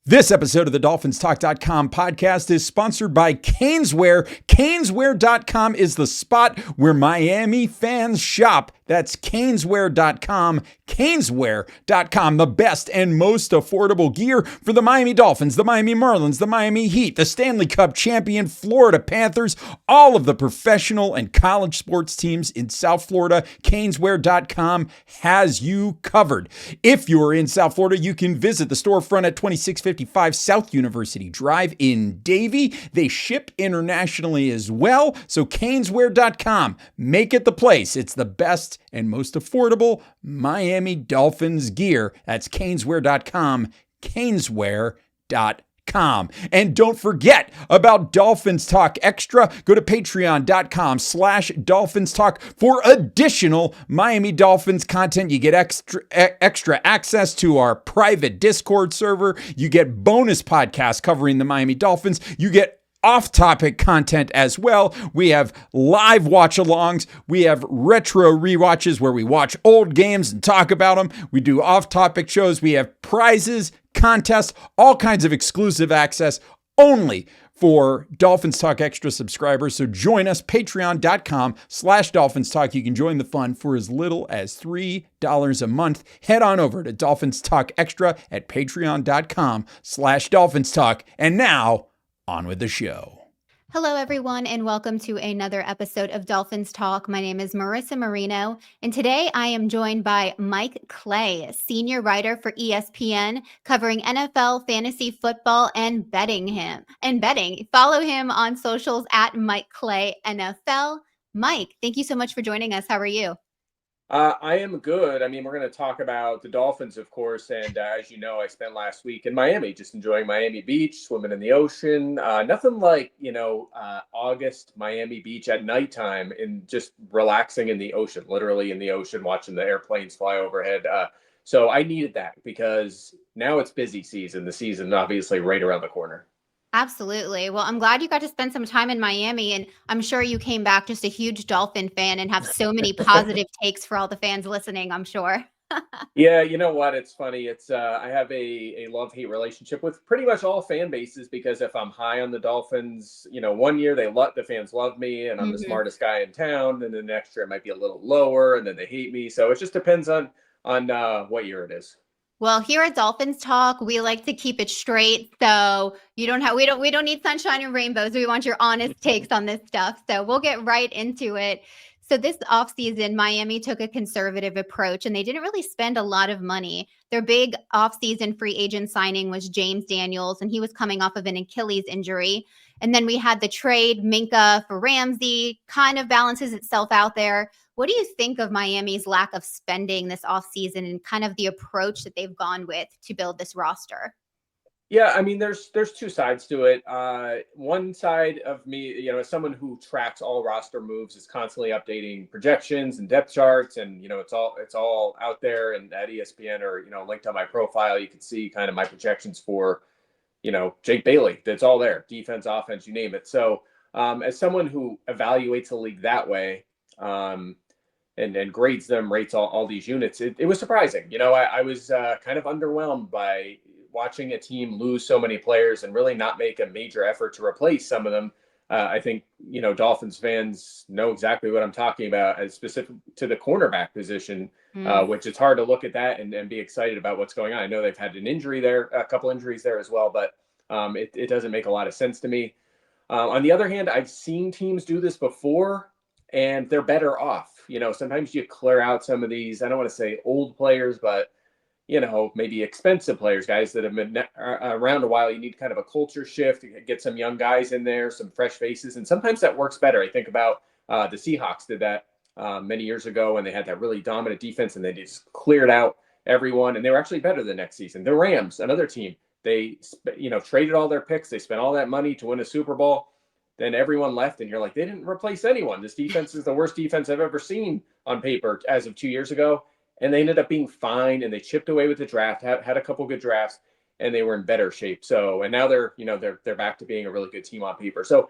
This episode of the DolphinsTalk.com podcast is sponsored by Caneswear. Caneswear.com is the spot where Miami fans shop. That's Caneswear.com. Caneswear.com, the best and most affordable gear for the Miami Dolphins, the Miami Marlins, the Miami Heat, the Stanley Cup champion Florida Panthers, all of the professional and college sports teams in South Florida. Caneswear.com has you covered. If you're in South Florida, you can visit the storefront at 2655 South University Drive in Davie. They ship internationally as well. So Caneswear.com, make it the place. It's the best and most affordable Miami Dolphins gear. That's Caneswear.com, Caneswear.com. And don't forget about Dolphins Talk Extra. Go to patreon.com/Dolphins Talk for additional Miami Dolphins content. You get extra access to our private Discord server. You get bonus podcasts covering the Miami Dolphins. You get off-topic content as well. We have live watch-alongs. We have retro rewatches where we watch old games and talk about them. We do off-topic shows. We have prizes, contests, all kinds of exclusive access only for Dolphins Talk Extra subscribers. So join us, patreon.com/Dolphins Talk. You can join the fun for as little as $3 a month. Head on over to Dolphins Talk Extra at patreon.com/Dolphins Talk. And now, on with the show. Hello, everyone, and welcome to another episode of Dolphins Talk. My name is Marissa Marino, and today I am joined by Mike Clay, senior writer for ESPN, covering NFL, fantasy football, and betting. Follow him on socials at Mike Clay NFL. Mike, thank you so much for joining us. How are you? I am good. I mean, we're going to talk about the Dolphins, of course. And as you know, I spent last week in Miami, just enjoying Miami Beach, swimming in the ocean. Nothing like, August Miami Beach at nighttime and just relaxing in the ocean, literally in the ocean, watching the airplanes fly overhead. So I needed that because now it's busy season, the season obviously right around the corner. Absolutely. Well, I'm glad you got to spend some time in Miami, and I'm sure you came back just a huge Dolphin fan and have so many positive takes for all the fans listening, I'm sure. Yeah, you know what? It's funny. It's I have a love-hate relationship with pretty much all fan bases because if I'm high on the Dolphins, one year the fans love me and I'm the Mhm. smartest guy in town, and the next year it might be a little lower and then they hate me. So it just depends on what year it is. Well, here at Dolphins Talk, we like to keep it straight. So we don't need sunshine and rainbows. We want your honest takes on this stuff. So we'll get right into it. So this offseason, Miami took a conservative approach and they didn't really spend a lot of money. Their big offseason free agent signing was James Daniels, and he was coming off of an Achilles injury. And then we had the trade Minka for Ramsey, kind of balances itself out there. What do you think of Miami's lack of spending this offseason and kind of the approach that they've gone with to build this roster? Yeah, I mean, there's two sides to it. One side of me, as someone who tracks all roster moves, is constantly updating projections and depth charts, and it's all out there and at ESPN or linked on my profile. You can see kind of my projections for Jake Bailey. That's all there, defense, offense, you name it. So as someone who evaluates the league that way, and grades them, rates all these units, it was surprising. I was kind of underwhelmed by watching a team lose so many players and really not make a major effort to replace some of them. I think, Dolphins fans know exactly what I'm talking about as specific to the cornerback position, which it's hard to look at that and be excited about what's going on. I know they've had an injury there, a couple injuries there as well, but it doesn't make a lot of sense to me. On the other hand, I've seen teams do this before and they're better off. Sometimes you clear out some of these, I don't want to say old players, but maybe expensive players, guys that have been around a while. You need kind of a culture shift, get some young guys in there, some fresh faces. And sometimes that works better. I think about the Seahawks did that many years ago when they had that really dominant defense and they just cleared out everyone. And they were actually better the next season. The Rams, another team, they, traded all their picks. They spent all that money to win a Super Bowl. Then everyone left and you're like, they didn't replace anyone. This defense is the worst defense I've ever seen on paper as of 2 years ago. And they ended up being fine, and they chipped away with the draft, had a couple good drafts, and they were in better shape. So, and now they're back to being a really good team on paper. So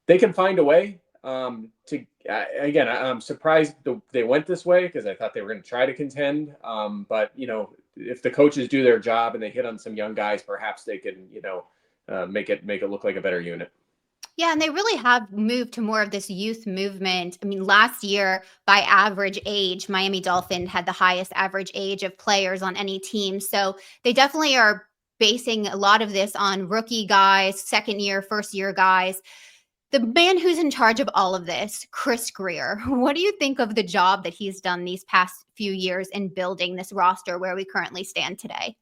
they can find a way again, I'm surprised they went this way because I thought they were going to try to contend. But, if the coaches do their job and they hit on some young guys, perhaps they can, make it look like a better unit. Yeah, and they really have moved to more of this youth movement. I mean, last year, by average age, Miami Dolphins had the highest average age of players on any team. So they definitely are basing a lot of this on rookie guys, second year, first year guys. The man who's in charge of all of this, Chris Greer, what do you think of the job that he's done these past few years in building this roster where we currently stand today?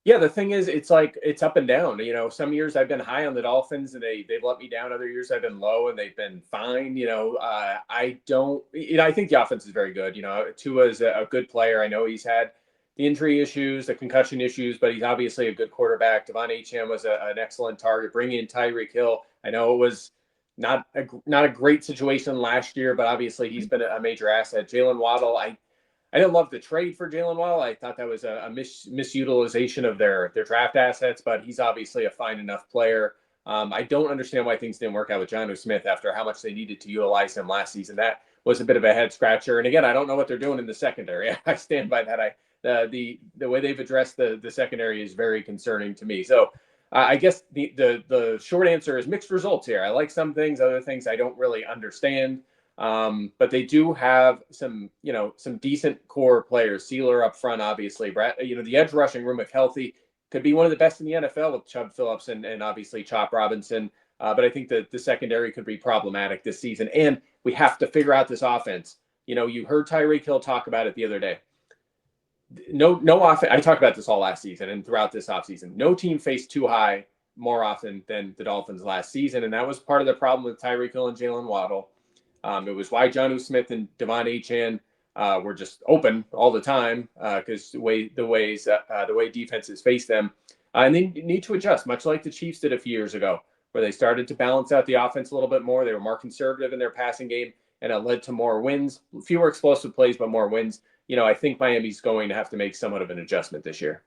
Yeah, the thing is, it's like it's up and down. Some years I've been high on the Dolphins and they've let me down. Other years I've been low and they've been fine. I don't. I think the offense is very good. Tua is a good player. I know he's had the injury issues, the concussion issues, but he's obviously a good quarterback. Devon Achane was an excellent target. Bringing in Tyreek Hill, I know it was not a great situation last year, but obviously he's been a major asset. Jalen Waddle, I didn't love the trade for Jalen Waddle. I thought that was a misutilization of their draft assets, but he's obviously a fine enough player. I don't understand why things didn't work out with Jonnu Smith after how much they needed to utilize him last season. That was a bit of a head scratcher. And again, I don't know what they're doing in the secondary. I stand by that. The way they've addressed the secondary is very concerning to me. So I guess the short answer is mixed results here. I like some things, other things I don't really understand. But they do have some decent core players. Sealer up front, obviously. Brad, the edge rushing room, if healthy, could be one of the best in the NFL with Chubb Phillips and obviously Chop Robinson. But I think that the secondary could be problematic this season. And we have to figure out this offense. You heard Tyreek Hill talk about it the other day. No offense. I talked about this all last season and throughout this offseason. No team faced too high more often than the Dolphins last season. And that was part of the problem with Tyreek Hill and Jalen Waddle. It was why Jonnu Smith and Devon Achane were just open all the time because the way defenses face them, and they need to adjust, much like the Chiefs did a few years ago, where they started to balance out the offense a little bit more. They were more conservative in their passing game, and it led to more wins, fewer explosive plays, but more wins. I think Miami's going to have to make somewhat of an adjustment this year.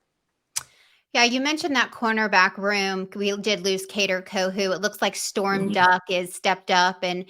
Yeah, you mentioned that cornerback room. We did lose Cater Kohu. It looks like Storm Duck is stepped up, and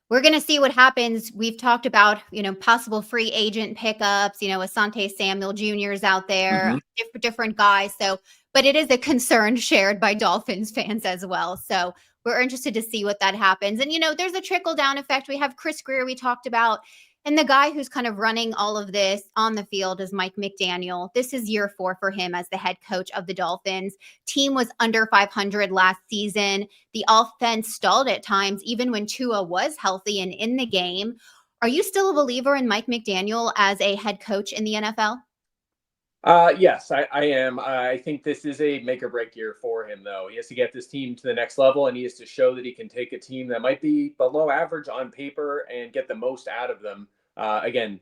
we're going to see what happens. We've talked about, possible free agent pickups, Asante Samuel Jr. is out there, different guys. So, but it is a concern shared by Dolphins fans as well. So we're interested to see what that happens. And, there's a trickle down effect. We have Chris Greer we talked about. And the guy who's kind of running all of this on the field is Mike McDaniel. This is year 4 for him as the head coach of the Dolphins. Team was under 500 last season. The offense stalled at times, even when Tua was healthy and in the game. Are you still a believer in Mike McDaniel as a head coach in the NFL? Yes, I am. I think this is a make or break year for him, though. He has to get this team to the next level, and he has to show that he can take a team that might be below average on paper and get the most out of them. Again,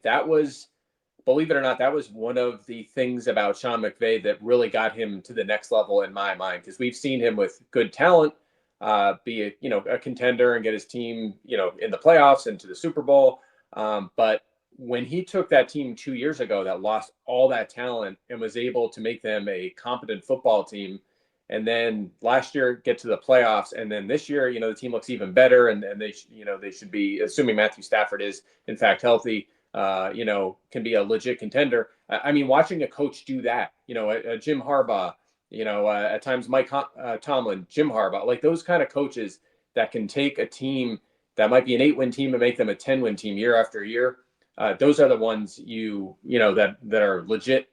believe it or not, that was one of the things about Sean McVay that really got him to the next level in my mind, because we've seen him with good talent, be a contender and get his team, in the playoffs and to the Super Bowl. But when he took that team 2 years ago that lost all that talent and was able to make them a competent football team, and then last year get to the playoffs, and then this year, the team looks even better, and they should be, assuming Matthew Stafford is in fact healthy, can be a legit contender. I mean, watching a coach do that, a Jim Harbaugh, at times Mike Tomlin, Jim Harbaugh, like those kind of coaches that can take a team that might be an 8-win team and make them a 10-win team year after year. Those are the ones that are legit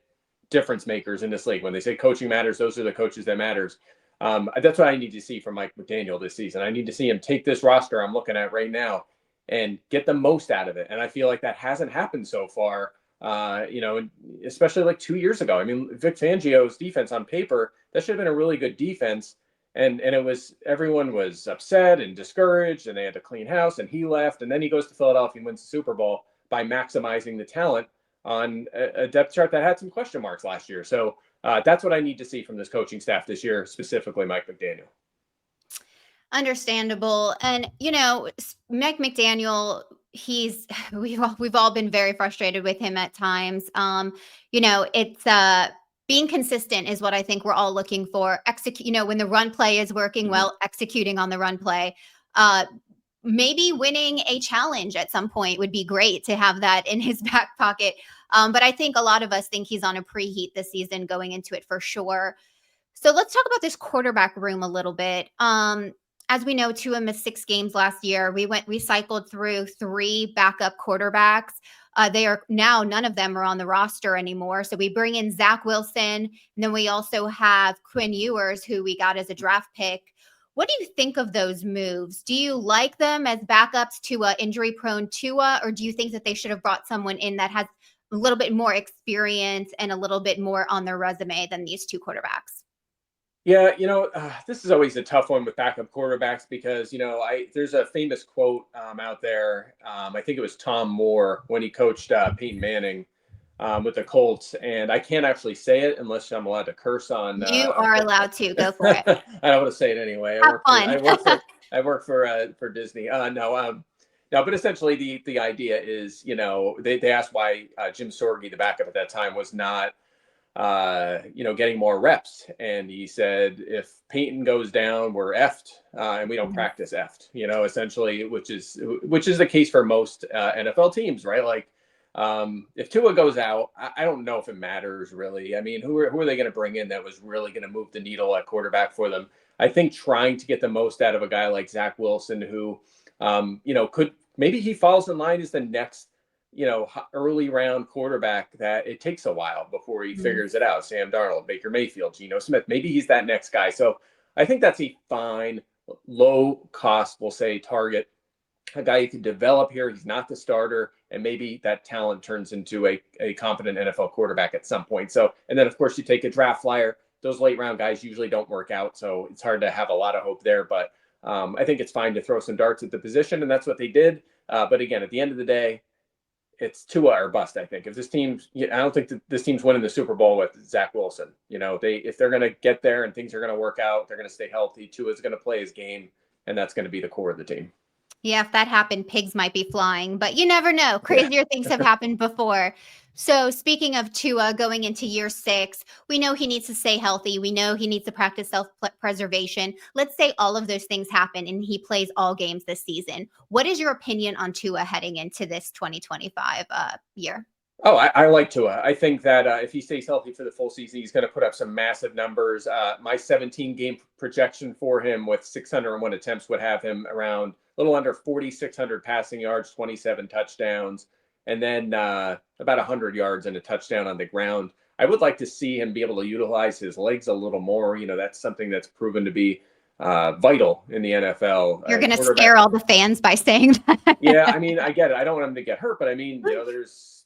difference makers in this league. When they say coaching matters, those are the coaches that matters. That's what I need to see from Mike McDaniel this season. I need to see him take this roster I'm looking at right now and get the most out of it. And I feel like that hasn't happened so far, especially like 2 years ago. I mean, Vic Fangio's defense on paper, that should have been a really good defense. And everyone was upset and discouraged, and they had to clean house, and he left. And then he goes to Philadelphia and wins the Super Bowl by maximizing the talent on a depth chart that had some question marks last year. So that's what I need to see from this coaching staff this year, specifically Mike McDaniel. Understandable. And, Mike McDaniel, we've all been very frustrated with him at times. It's being consistent is what I think we're all looking for. Execute, when the run play is working well, executing on the run play. maybe winning a challenge at some point would be great to have that in his back pocket. But I think a lot of us think he's on a preheat this season going into it for sure. So let's talk about this quarterback room a little bit. As we know, Tua missed 6 games last year. We cycled through 3 backup quarterbacks. They are now, none of them are on the roster anymore. So we bring in Zach Wilson, and then we also have Quinn Ewers, who we got as a draft pick. What do you think of those moves? Do you like them as backups to injury-prone Tua, or do you think that they should have brought someone in that has a little bit more experience and a little bit more on their resume than these 2 quarterbacks? Yeah, this is always a tough one with backup quarterbacks because there's a famous quote out there. I think it was Tom Moore when he coached Peyton Manning with the Colts, and I can't actually say it unless I'm allowed to curse on. You are allowed to go for it. I don't want to say it anyway. Have fun. I work for Disney. No, but essentially the idea is, they asked why Jim Sorge, the backup at that time, was not getting more reps. And he said, if Peyton goes down, we're effed, and we don't practice effed, essentially, which is the case for most NFL teams, right? Like, if Tua goes out, I don't know if it matters really. I mean, who are they going to bring in that was really going to move the needle at quarterback for them? I think trying to get the most out of a guy like Zach Wilson, who, could, maybe he falls in line as the next, early round quarterback that it takes a while before he figures it out. Sam Darnold, Baker Mayfield, Geno Smith, maybe he's that next guy. So I think that's a fine, low cost, we'll say, target, a guy you can develop here. He's not the starter, and maybe that talent turns into a competent NFL quarterback at some point. So, and then of course you take a draft flyer. Those late round guys usually don't work out, so it's hard to have a lot of hope there. But I think it's fine to throw some darts at the position, and that's what they did. But again, at the end of the day, it's Tua or bust. I think if this team's, I don't think that this team's winning the Super Bowl with Zach Wilson. If they're going to get there and things are going to work out, they're going to stay healthy. Tua's going to play his game, and that's going to be the core of the team. Yeah, if that happened, pigs might be flying, but you never know. Crazier things have happened before. So speaking of Tua going into year 6, we know he needs to stay healthy. We know he needs to practice self-preservation. Let's say all of those things happen and he plays all games this season. What is your opinion on Tua heading into this 2025 year? Oh, I like Tua. I think that if he stays healthy for the full season, he's going to put up some massive numbers. My 17-game projection for him with 601 attempts would have him around a little under 4,600 passing yards, 27 touchdowns, and then about 100 yards and a touchdown on the ground. I would like to see him be able to utilize his legs a little more. That's something that's proven to be vital in the NFL. You're going to scare all the fans by saying that. Yeah, I mean, I get it. I don't want him to get hurt, but I mean, there's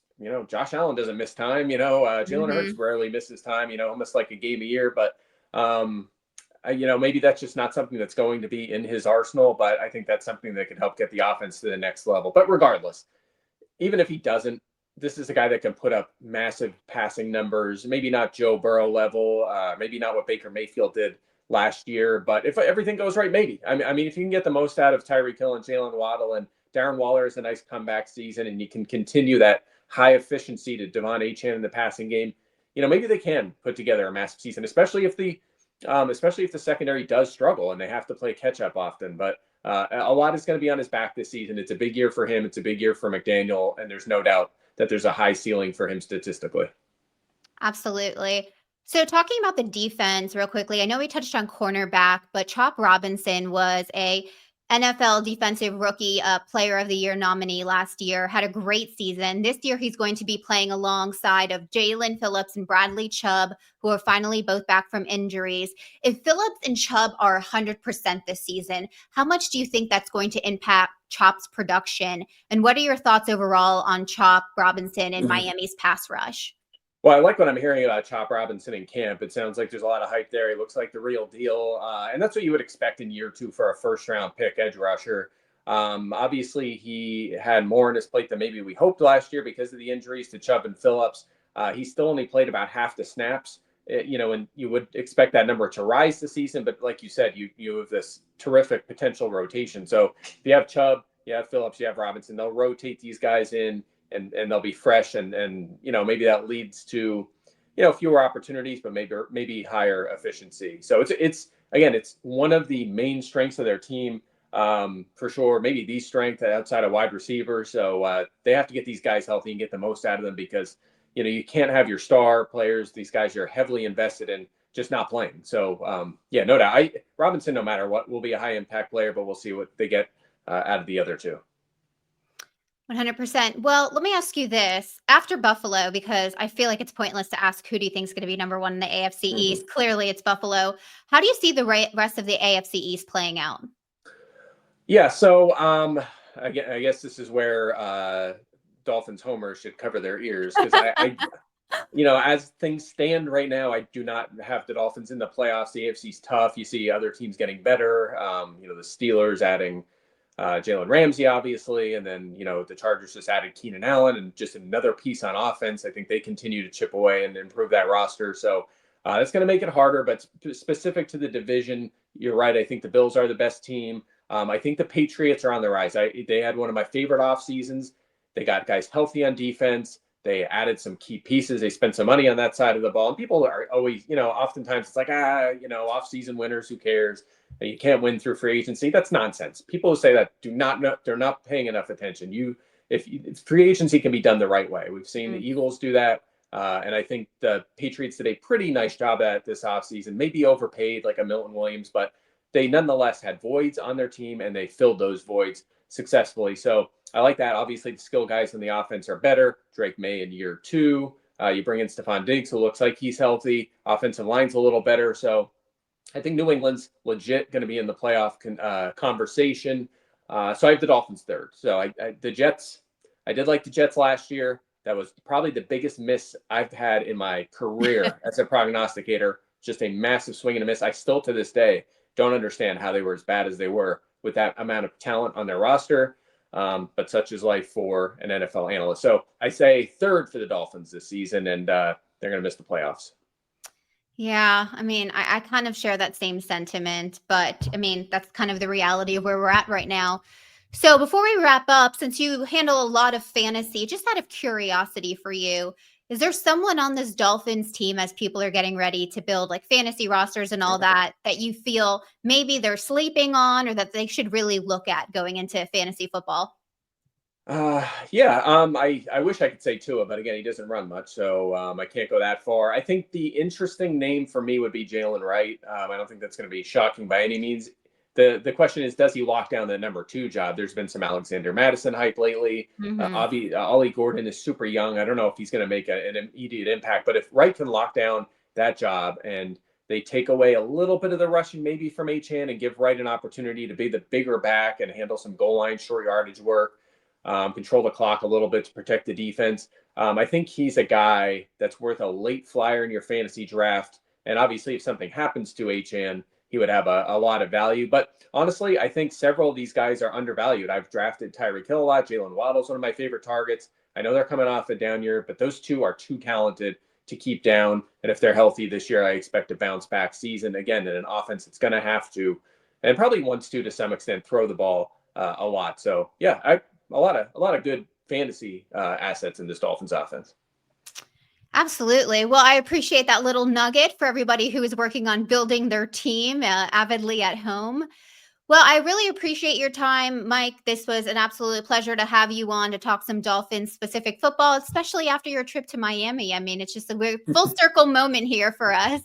Josh Allen doesn't miss time. Jalen Hurts rarely misses time. Almost like a game a year. But maybe that's just not something that's going to be in his arsenal. But I think that's something that could help get the offense to the next level. But regardless, even if he doesn't, this is a guy that can put up massive passing numbers. Maybe not Joe Burrow level. Maybe not what Baker Mayfield did last year. But if everything goes right, maybe. I mean, if you can get the most out of Tyreek Hill and Jalen Waddle, and Darren Waller is a nice comeback season, and you can continue that high efficiency to Devon Achane in the passing game, maybe they can put together a massive season, especially if the secondary does struggle and they have to play catch up often. But a lot is going to be on his back this season. It's a big year for him. It's a big year for McDaniel, and there's no doubt that there's a high ceiling for him statistically. Absolutely. So talking about the defense real quickly, I know we touched on cornerback, but Chop Robinson was a NFL Defensive Rookie Player of the Year nominee last year, had a great season. This year, he's going to be playing alongside of Jalen Phillips and Bradley Chubb, who are finally both back from injuries. If Phillips and Chubb are 100% this season, how much do you think that's going to impact Chop's production? And what are your thoughts overall on Chop Robinson and Miami's pass rush? Well, I like what I'm hearing about Chop Robinson in camp. It sounds like there's a lot of hype there. He looks like the real deal. And that's what you would expect in year 2 for a first-round pick edge rusher. Obviously, he had more on his plate than maybe we hoped last year because of the injuries to Chubb and Phillips. He still only played about half the snaps, and you would expect that number to rise this season. But like you said, you have this terrific potential rotation. So if you have Chubb, you have Phillips, you have Robinson, they'll rotate these guys in. And they'll be fresh, and maybe that leads to fewer opportunities, but maybe higher efficiency. So it's one of the main strengths of their team. for sure. Maybe the strength outside of wide receiver. So they have to get these guys healthy and get the most out of them because, you can't have your star players, these guys you're heavily invested in, just not playing. So, no doubt. Robinson, no matter what, will be a high impact player, but we'll see what they get out of the other two. 100%. Well, let me ask you this. After Buffalo, because I feel like it's pointless to ask who do you think is going to be number one in the AFC East. Clearly, it's Buffalo. How do you see the rest of the AFC East playing out? Yeah, so I guess this is where Dolphins homers should cover their ears because as things stand right now, I do not have the Dolphins in the playoffs. The AFC's tough. You see other teams getting better. The Steelers adding Jalen Ramsey, obviously, and then the Chargers just added Keenan Allen and just another piece on offense. I think they continue to chip away and improve that roster. So that's going to make it harder. But specific to the division, you're right. I think the Bills are the best team. I think the Patriots are on the rise. They had one of my favorite off seasons. They got guys healthy on defense. They added some key pieces. They spent some money on that side of the ball. And people are always, oftentimes it's like, off-season winners, who cares? You can't win through free agency. That's nonsense. People who say that do not know, they're not paying enough attention. If free agency can be done the right way. We've seen the Eagles do that. And I think the Patriots did a pretty nice job at this offseason, maybe overpaid like a Milton Williams, but they nonetheless had voids on their team and they filled those voids successfully. So I like that. Obviously, the skill guys in the offense are better. Drake May in year 2. You bring in Stephon Diggs, who looks like he's healthy. Offensive line's a little better. So I think New England's legit going to be in the playoff conversation. So I have the Dolphins third. So the Jets, I did like the Jets last year. That was probably the biggest miss I've had in my career as a prognosticator. Just a massive swing and a miss. I still, to this day, don't understand how they were as bad as they were with that amount of talent on their roster. But such is life for an NFL analyst. So I say third for the Dolphins this season, and they're going to miss the playoffs. Yeah, I mean, I kind of share that same sentiment, but I mean, that's kind of the reality of where we're at right now. So before we wrap up, since you handle a lot of fantasy, just out of curiosity for you, is there someone on this Dolphins team as people are getting ready to build like fantasy rosters and all that you feel maybe they're sleeping on or that they should really look at going into fantasy football? I wish I could say Tua, but again, he doesn't run much, so I can't go that far. I think the interesting name for me would be Jalen Wright. I don't think that's going to be shocking by any means. The question is, does he lock down the number 2 job? There's been some Alexander Madison hype lately. Ollie Gordon is super young. I don't know if he's going to make an immediate impact, but if Wright can lock down that job and they take away a little bit of the rushing maybe from Achane and give Wright an opportunity to be the bigger back and handle some goal line short yardage work, control the clock a little bit to protect the defense. I think he's a guy that's worth a late flyer in your fantasy draft. And obviously, if something happens to Achane, he would have a lot of value. But honestly, I think several of these guys are undervalued. I've drafted Tyreek Hill a lot. Jalen Waddle's one of my favorite targets. I know they're coming off a down year, but those two are too talented to keep down. And if they're healthy this year, I expect a bounce back season. Again, in an offense that's going to have to, and probably wants to some extent, throw the ball a lot. So yeah, a lot of good fantasy assets in this Dolphins offense. Absolutely. Well, I appreciate that little nugget for everybody who is working on building their team avidly at home. Well, I really appreciate your time, Mike. This was an absolute pleasure to have you on to talk some Dolphins specific football, especially after your trip to Miami. I mean, it's just a full circle moment here for us.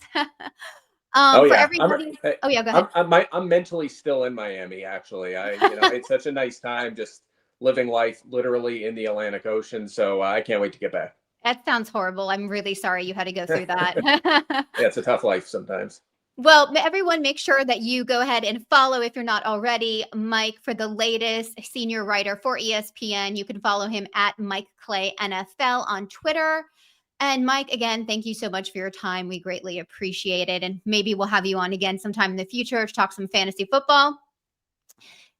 For everybody. Go ahead. I'm mentally still in Miami. Actually, it's such a nice time just living life literally in the Atlantic Ocean. So I can't wait to get back. That sounds horrible. I'm really sorry you had to go through that. Yeah, it's a tough life sometimes. Well, everyone, make sure that you go ahead and follow, if you're not already, Mike for the latest senior writer for ESPN. You can follow him at Mike Clay NFL on Twitter. And Mike, again, thank you so much for your time. We greatly appreciate it. And maybe we'll have you on again sometime in the future to talk some fantasy football.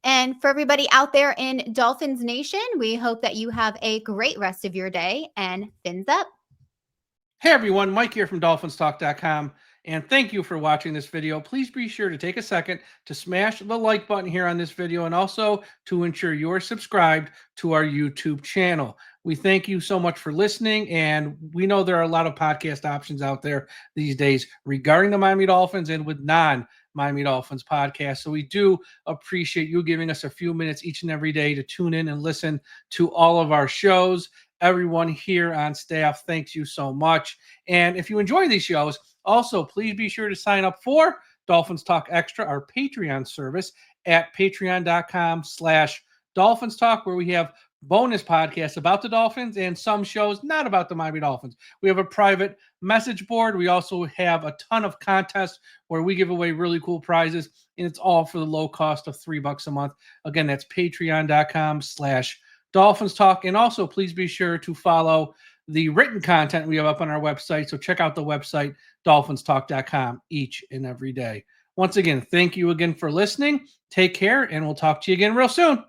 And for everybody out there in Dolphins Nation, we hope that you have a great rest of your day, and fins up. Hey everyone, Mike here from DolphinsTalk.com, and thank you for watching this video. Please be sure to take a second to smash the like button here on this video and also to ensure you're subscribed to our YouTube channel. We thank you so much for listening, and we know there are a lot of podcast options out there these days regarding the Miami Dolphins and with non Miami Dolphins podcast. So we do appreciate you giving us a few minutes each and every day to tune in and listen to all of our shows. Everyone here on staff, thanks you so much. And if you enjoy these shows, also please be sure to sign up for Dolphins Talk Extra, our Patreon service at patreon.com/Dolphins Talk, where we have bonus podcasts about the Dolphins and some shows not about the Miami Dolphins. We have a private message board. We also have a ton of contests where we give away really cool prizes, and it's all for the low cost of $3 a month. Again, that's patreon.com/Dolphins Talk. And also, please be sure to follow the written content we have up on our website. So check out the website, DolphinsTalk.com, each and every day. Once again, thank you again for listening. Take care, and we'll talk to you again real soon.